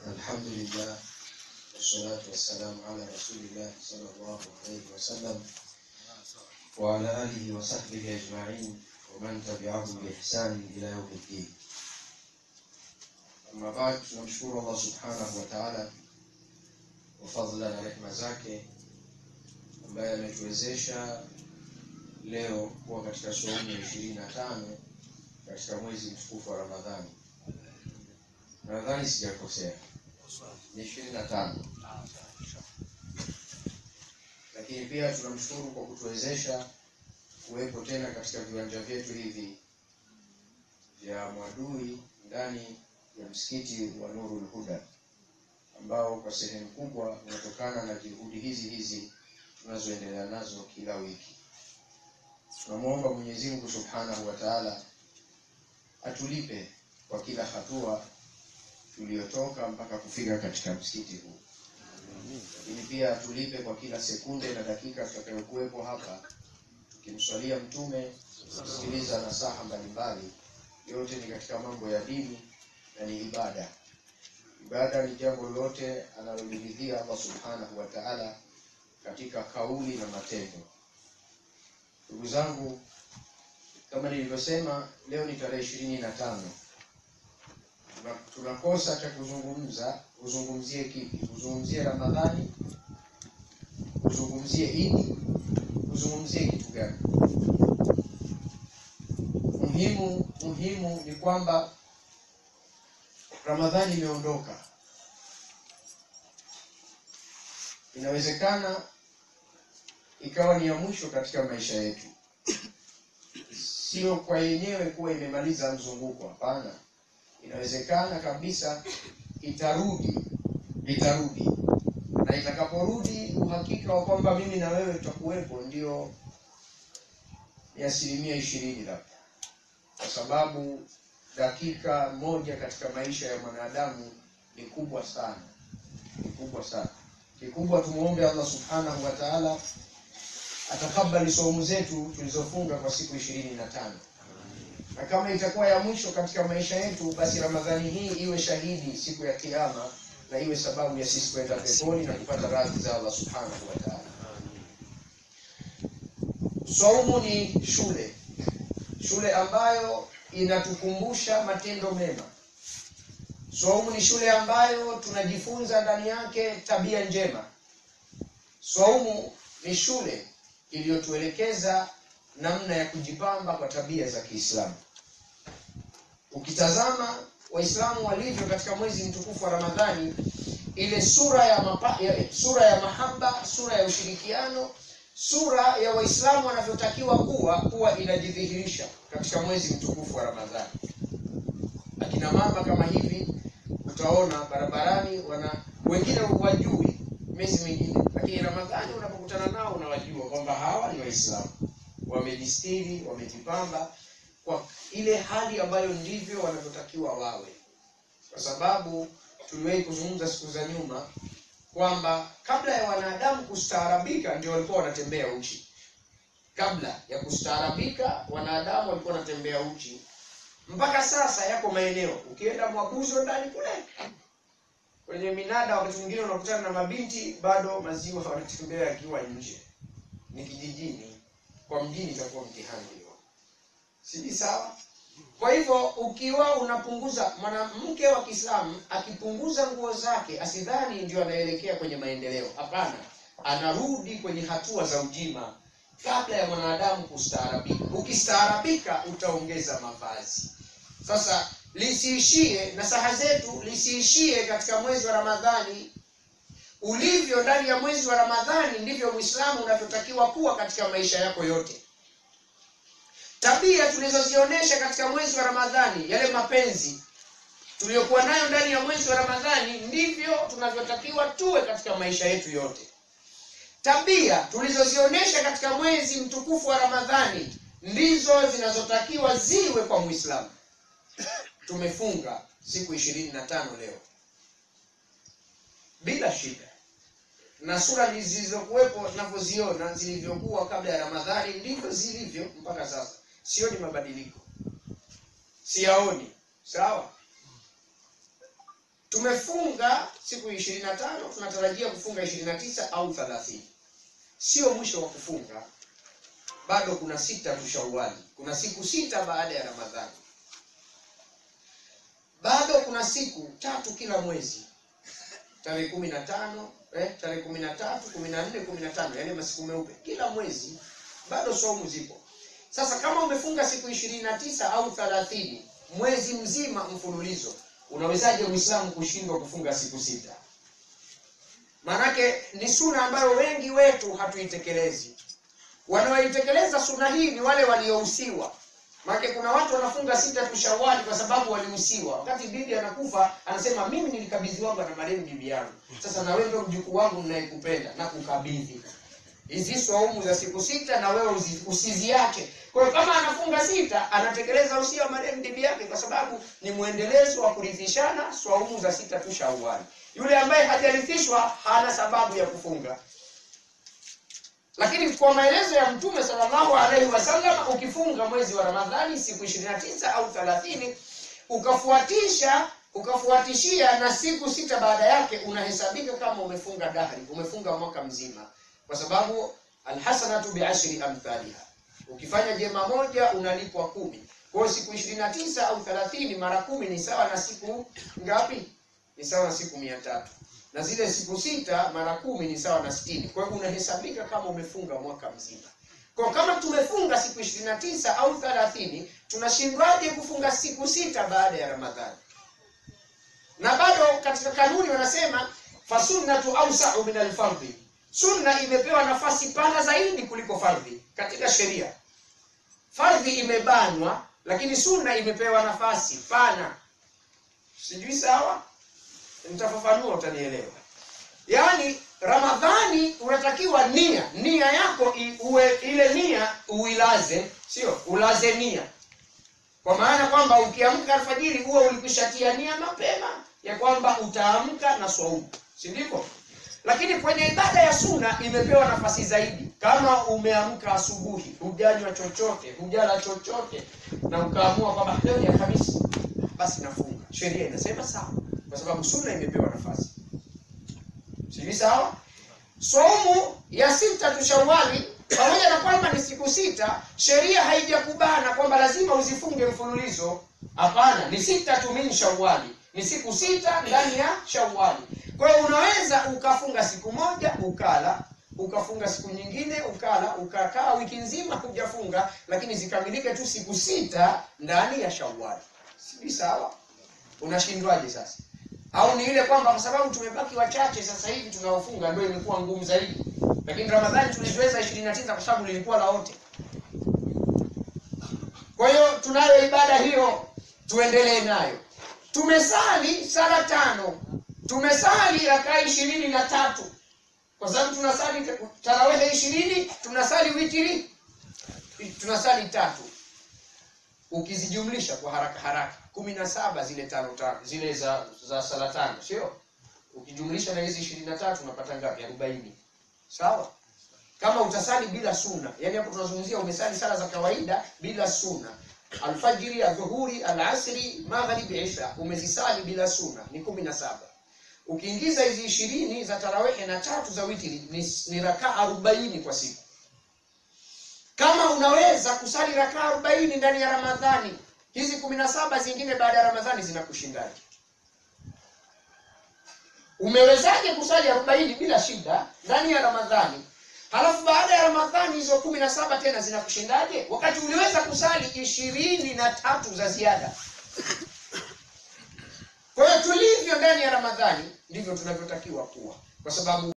الحمد لله والصلاة والسلام على رسول الله صلى الله عليه وسلم وعلى آله وصحبه أجمعين ومن تبعهم بإحسان إلى يوم الدين. أما بعد، نشكر الله سبحانه وتعالى وفضلا na rehema zake ambaye ametuwezesha leo kuwa katika saumu ya 25 katika mwezi mtukufu wa Ramadhani. Ramadhani sijakosea, ni 25. Lakini pia tunamshukuru kwa kutuwezesha kuwepo tena katika viwanja vyetu hivi vya Mwadui ndani ya msikiti wa Nurul Huda, ambao kwa sehemu kubwa unatokana na juhudi hizi tunazoendelea nazo kila wiki. Tunamuomba Mwenyezi Mungu Subhanahu wa Ta'ala atulipe kwa kila hatua tuliyotoka mpaka kufika katika msikiti huu. Lakini pia atulipe kwa kila sekunde na dakika tutakayokuwepo hapa tukimswalia Mtume, kusikiliza nasaha mbalimbali. Yote ni katika mambo ya dini na ni ibada. Ibada ni jambo lote analoliridhia Allah Subhanahu wa Ta'ala katika kauli na matendo. Ndugu zangu, kama nilivyosema, leo ni tarehe 25. Tunakosa cha kuzungumza. Uzungumzie kipi? Uzungumzie Ramadhani? Uzungumzie Idi? Uzungumzie kitu gani? Muhimu ni kwamba Ramadhani imeondoka. Inawezekana ikawa ni ya mwisho katika maisha yetu. Sio kwa yenyewe kuwa imemaliza mzunguko, hapana. Inawezekana kabisa itarudi. Na itakaporudi, uhakika wa kwamba mimi na wewe tutakuwepo ndio ni 20% labda. Kwa sababu dakika moja katika maisha ya mwanadamu ni kubwa sana. Kikubwa tumuombe Allah Subhanahu wa Ta'ala atakabali saumu zetu tulizofunga kwa siku 25. Na kama itakuwa ya mwisho katika maisha yetu, basi Ramadhani hii iwe shahidi siku ya Kiyama na iwe sababu ya sisi kwenda peponi na kupata radhi za Allah Subhanahu wa Ta'ala. Saumu ni shule ambayo inatukumbusha matendo mema. Saumu ni shule ambayo tunajifunza ndani yake tabia njema. Saumu ni shule iliyotuelekeza namna ya kujipamba kwa tabia za Kiislamu. Ukitazama Waislamu walivyo katika mwezi mtukufu wa Ramadhani, ile sura ya mahaba, sura ya ushirikiano, sura ya Waislamu wanavyotakiwa kuwa inajidhihirisha katika mwezi mtukufu wa Ramadhani. Akina mama kama hivi utaona barabarani wengine wajui miezi mingine, lakini Ramadhani unapokutana nao unawajua kwamba hawa ni Waislamu. Wamejistiri, wamejipamba kwa ile hali ambayo ndivyo wanavyotakiwa wawe. Kwa sababu tuliwahi kuzungumza siku za nyuma kwamba kabla ya wanadamu kustaarabika ndio walikuwa wanatembea uchi. Kabla ya kustaarabika wanadamu walikuwa wanatembea uchi. Mpaka sasa yako maeneo, ukienda Mwabuzo ndani kule kwenye minada, wakati mwingine unakutana na mabinti bado maziwa wanatembea akiwa nje. Ni kijijini, kwa mjini itakuwa mtihani hiyo. Si sawa? Kwa hivyo ukiwa unapunguza, mwanamke wa Kiislamu akipunguza nguo zake asidhani ndio anaelekea kwenye maendeleo. Hapana, anarudi kwenye hatua za ujima kabla ya mwanadamu kustaarabika. Ukistaarabika utaongeza mavazi. Sasa lisiishie nasaha zetu, lisiishie katika mwezi wa Ramadhani. Ulivyo ndani ya mwezi wa Ramadhani ndivyo Muislamu unavyotakiwa kuwa katika maisha yako yote. Tabia tulizozionyesha katika mwezi wa Ramadhani, yale mapenzi tuliyokuwa nayo ndani ya mwezi wa Ramadhani, ndivyo tunavyotakiwa tuwe katika maisha yetu yote. Tabia tulizozionyesha katika mwezi mtukufu wa Ramadhani ndizo zinazotakiwa ziwe kwa Muislamu. Tumefunga siku 25 leo bila shida, na sura zilizokuwepo tunavyoziona zilivyokuwa kabla ya Ramadhani ndivyo zilivyo mpaka sasa. Sioni mabadiliko, siyaoni. Sawa? Tumefunga siku 25, tunatarajia kufunga 29 au 30. Sio mwisho wa kufunga. Bado kuna 6 tu Shawwal. Kuna siku 6 baada ya Ramadhani. Bado kuna siku 3 kila mwezi. Tarehe 15, tarehe 13, 14, 15, yani masiku meupe kila mwezi. Bado saumu zipo. Sasa kama umefunga siku 29 au 30 mwezi mzima mfululizo, unawezaje Muislamu kushindwa kufunga siku 6? Manake ni sunna ambayo wengi wetu hatuitekelezi. Wanaoitekeleza sunna hii ni wale waliohusiwa. Maana kuna watu wanafunga 6 tu Shawwal kwa sababu walihusiwa. Wakati bibi anakufa anasema mimi nilikabidhiwa na marehemu bibi yangu. Sasa na wewe ndio mjukuu wangu ninayekupenda na kukabidhi hizi saumu za siku 6 na wewe usiziache. Kwa hiyo kama anafunga 6 anatekeleza usia wa marehemu bibi yake kwa sababu ni muendelezo wa kurithishana saumu za 6 tu Shawwal. Yule ambaye hajarithishwa hana sababu ya kufunga. Lakini kwa maelezo ya Mtume sallallahu alaihi wasallam, ukifunga mwezi wa Ramadhani siku 29 au 30 ukafuatishia na siku 6 baada yake, unahesabika kama umefunga dahri, umefunga mwaka mzima, kwa sababu alhasanatu bi'ashri amthaliha. Ukifanya jema moja unalipwa 10. Kwa hiyo siku 29 au 30 mara 10 ni sawa na siku ngapi? Ni sawa na siku 300. Na zile siku 6 mara 10 ni sawa na 60. Kwa hiyo unahesabika kama umefunga mwaka mzima. Kwa kama tumefunga siku 29 au 30, tunashindwaje kufunga siku 6 baada ya Ramadhani? Na bado katika kanuni wanasema fasunnatu awsa'u min al-fardhi. Sunna imepewa nafasi pana zaidi kuliko fardhi katika sheria. Fardhi imebanwa, lakini sunna imepewa nafasi pana. Sijui sawa? Nitafafanua utanielewa. Yaani Ramadhani unatakiwa nia yako uwe ile nia uilaze, sio ulaze nia. Kwa maana kwamba ukiamka alfajiri uwe ulikwishatia nia mapema ya kwamba utaamka na swaumu, si ndivyo? Lakini kwenye ibada ya sunna imepewa nafasi zaidi. Kama umeamka asubuhi, hujanywa chochote, hujala chochote, na ukaamua kwamba leo ni Alhamisi, basi nafunga. Sheria inasema sawa, kwa sababu sunna imepewa nafasi. Si sawa? Saumu ya 6 tu Shawwal, pamoja na kwamba ni siku 6, sheria haijakubana kwamba lazima uzifunge mfululizo. Hapana, ni 6 tu min Shawwal. Ni siku 6 ndani ya Shawwal. Kwa hiyo unaweza ukafunga siku moja ukala, ukafunga siku nyingine ukala, ukakaa wiki nzima hujafunga, lakini zikamilike tu siku 6 ndani ya Shawwal. Si sawa? Unashindwaje sasa? Au ni ile kwamba kwa sababu tumebaki wachache sasa hivi tunaofunga ndio imekuwa ngumu zaidi. Lakini Ramadhani tuliweza 29 kwa sababu lilikuwa la wote. Kwa hiyo tunayo ibada hiyo, tuendelee nayo. Tumesali sala 5. Tumesali rakaa 23. Kwa sababu tunasali tarawih 20, tunasali witri, tunasali 3. Ukizijumlisha kwa haraka 17 zile 5 zile za sala 5, sio? Ukijumlisha na hizi 23 unapata ngapi? 40. Sawa? Kama utasali bila sunna, yani hapo tunazungumzia umesali sala za kawaida bila sunna. Alfajiri, adhuhuri, alasri, magharibi, isha, umezisali bila sunna, ni 17. Ukiingiza hizi 20 za tarawih na 3 za witri ni rakaa 40 kwa siku. Kama unaweza kusali rakaa 40 ndani ya Ramadhani, hizi 17 zingine baada ya Ramadhani zinakushindaje? Umewezaje kusali 40 bila shida ndani ya Ramadhani? Halafu baada ya Ramadhani hizo 17 tena zinakushindaje? Wakati uliweza kusali 23 za ziada. Kwa hiyo tulivyo ndani ya Ramadhani ndivyo tunavyotakiwa kuwa. Kwa sababu